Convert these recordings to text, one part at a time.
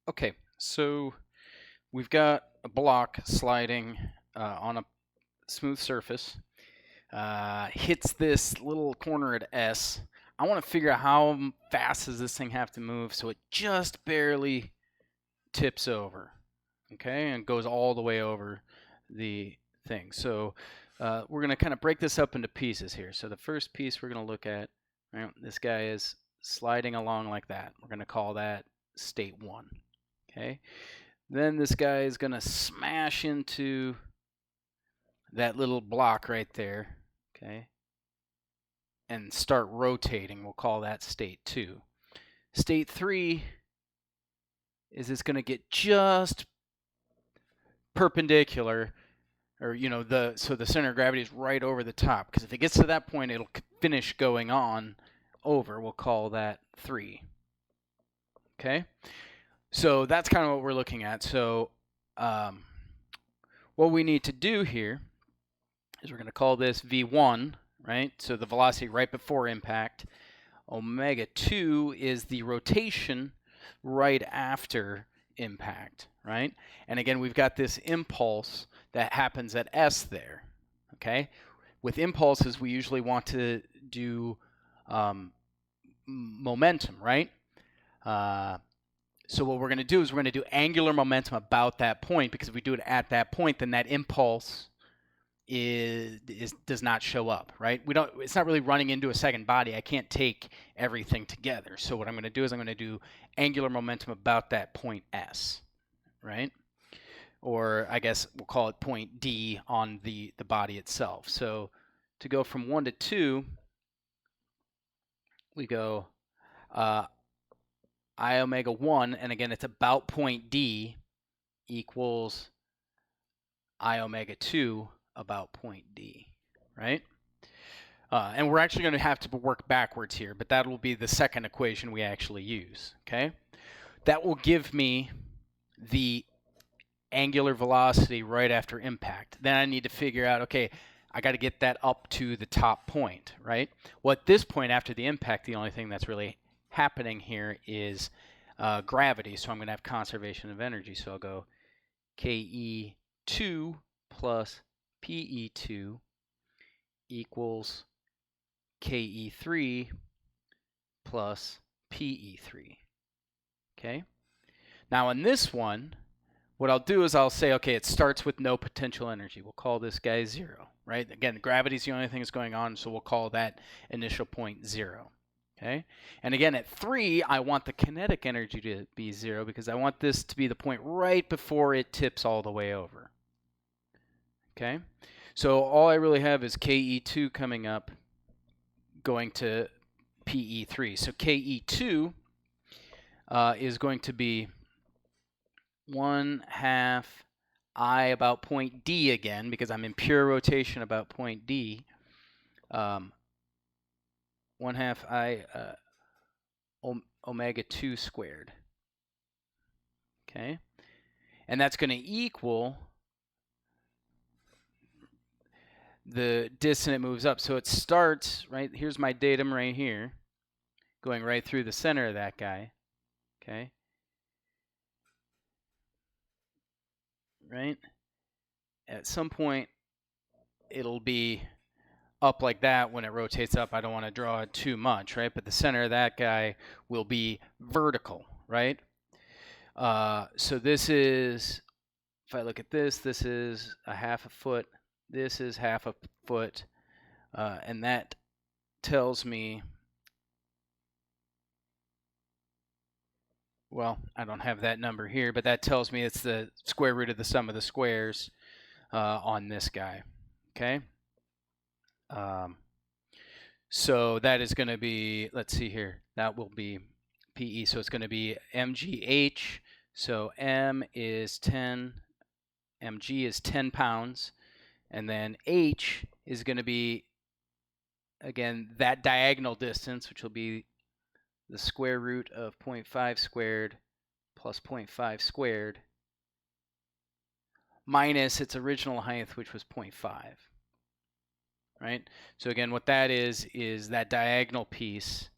Okay, so we've got a block sliding on a smooth surface, hits this little corner at S. I want to figure out how fast does this thing have to move so it just barely tips over, okay, and goes all the way over the thing. So we're going to kind of break this up into pieces here. So the first piece we're going to look at, right, this guy is sliding along like that. We're going to call that state 1, okay? Then this guy is going to smash into that little block right there, okay, and start rotating. We'll call that state 2. State 3 is it's going to get just perpendicular, or so the center of gravity is right over the top, because if it gets to that point, it'll finish going on over. We'll call that 3. Okay, so that's kind of what we're looking at. So what we need to do here is we're going to call this V1, right? So the velocity right before impact. Omega 2 is the rotation right after impact, right? And again, we've got this impulse that happens at S there, okay? With impulses, we usually want to do momentum, right? So what we're going to do is we're going to do angular momentum about that point, because if we do it at that point, then that impulse does not show up, right? It's not really running into a second body. I can't take everything together. So what I'm going to do is I'm going to do angular momentum about that point S, right? Or I guess we'll call it point D on the body itself. So to go from 1 to 2, we go I omega 1, and again, it's about point D equals I omega 2 about point D, right? And we're actually going to have to work backwards here, but that will be the second equation we actually use, okay? That will give me the angular velocity right after impact. Then I need to figure out, okay, I got to get that up to the top point, right? Well, at this point after the impact, the only thing that's really happening here is gravity, so I'm going to have conservation of energy. So I'll go KE2 plus PE2 equals KE3 plus PE3. Okay? Now in this one, what I'll do is I'll say, okay, it starts with no potential energy. We'll call this guy 0, right? Again, gravity is the only thing that's going on, so we'll call that initial point 0. Okay? And again, at 3, I want the kinetic energy to be 0, because I want this to be the point right before it tips all the way over. Okay? So all I really have is KE2 coming up, going to PE3. So KE2 is going to be 1/2 I about point D again, because I'm in pure rotation about point D. 1/2 I omega 2 squared. Okay? And that's going to equal the distance it moves up. So it starts, right, here's my datum right here, going right through the center of that guy, okay? Right? At some point, it'll be up like that when it rotates up. I don't want to draw it too much, right? But the center of that guy will be vertical, right? So this is, if I look at this, this is a 1/2 foot. This is 1/2 foot. And that tells me, well, I don't have that number here, but that tells me it's the square root of the sum of the squares on this guy, okay? So that is going to be, let's see here, that will be PE, so it's going to be mgh, so m is 10, mg is 10 pounds, and then h is going to be, again, that diagonal distance, which will be the square root of 0.5 squared plus 0.5 squared minus its original height, which was 0.5. Right? So again, what that is that diagonal piece,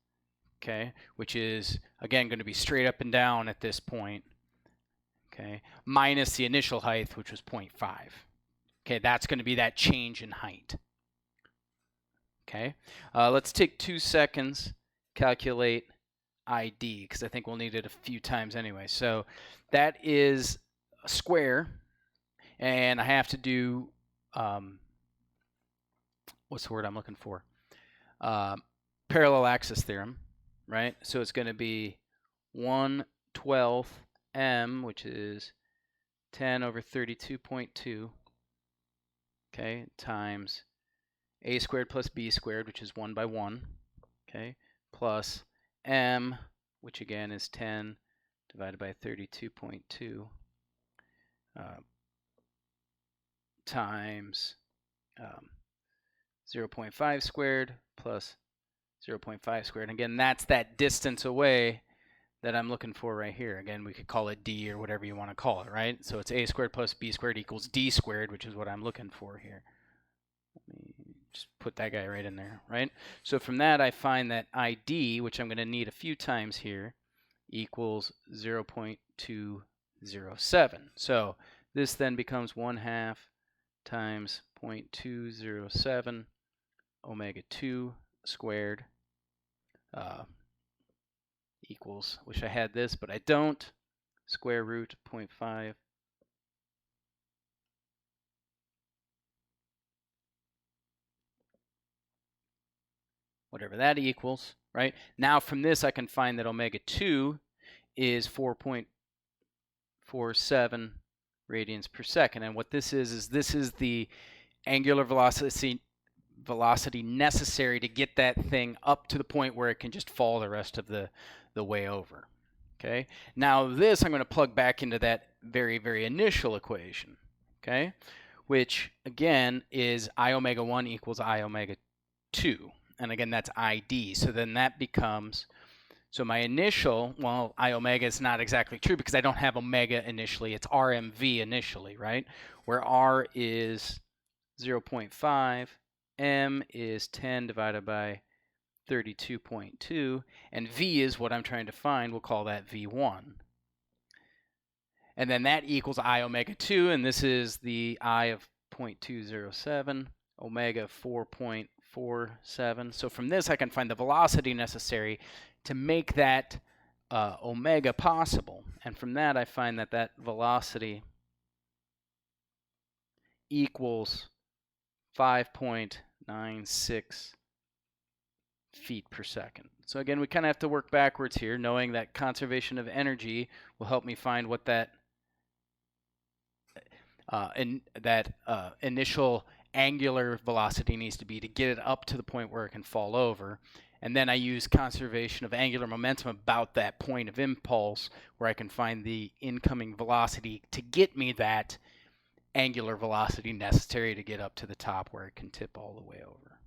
okay, which is, again, going to be straight up and down at this point, okay, minus the initial height, which was 0.5. Okay, that's going to be that change in height. Okay, let's take 2 seconds, calculate ID, because I think we'll need it a few times anyway. So that is a square, and I have to do, what's the word I'm looking for? Parallel axis theorem, right? So it's going to be 1/12 m, which is 10 over 32.2, okay, times a squared plus b squared, which is 1 by 1, okay, plus m, which again is 10 divided by 32.2, times 0.5 squared plus 0.5 squared. And again, that's that distance away that I'm looking for right here. Again, we could call it d or whatever you want to call it, right? So it's a squared plus b squared equals d squared, which is what I'm looking for here. Let me just put that guy right in there, right? So from that, I find that ID, which I'm going to need a few times here, equals 0.207. So this then becomes 1/2 times 0.207 omega 2 squared equals, wish I had this, but I don't, square root 0.5 whatever that equals, right? Now from this I can find that omega 2 is 4.47 radians per second. And what this is this is the angular velocity necessary to get that thing up to the point where it can just fall the rest of the way over. Okay. Now this I'm going to plug back into that very, very initial equation. Okay. Which again is I omega 1 equals I omega 2. And again, that's ID. So then that becomes, so my initial, well, I omega is not exactly true because I don't have omega initially. It's RMV initially, right? Where R is 0.5, M is 10 divided by 32.2, and V is what I'm trying to find. We'll call that V1. And then that equals I omega 2, and this is the I of 0.207, omega 4.47. So from this, I can find the velocity necessary to make that omega possible. And from that, I find that that velocity equals 5.96 feet per second. So again, we kind of have to work backwards here, knowing that conservation of energy will help me find what that initial angular velocity needs to be to get it up to the point where it can fall over. And then I use conservation of angular momentum about that point of impulse where I can find the incoming velocity to get me that angular velocity necessary to get up to the top where it can tip all the way over.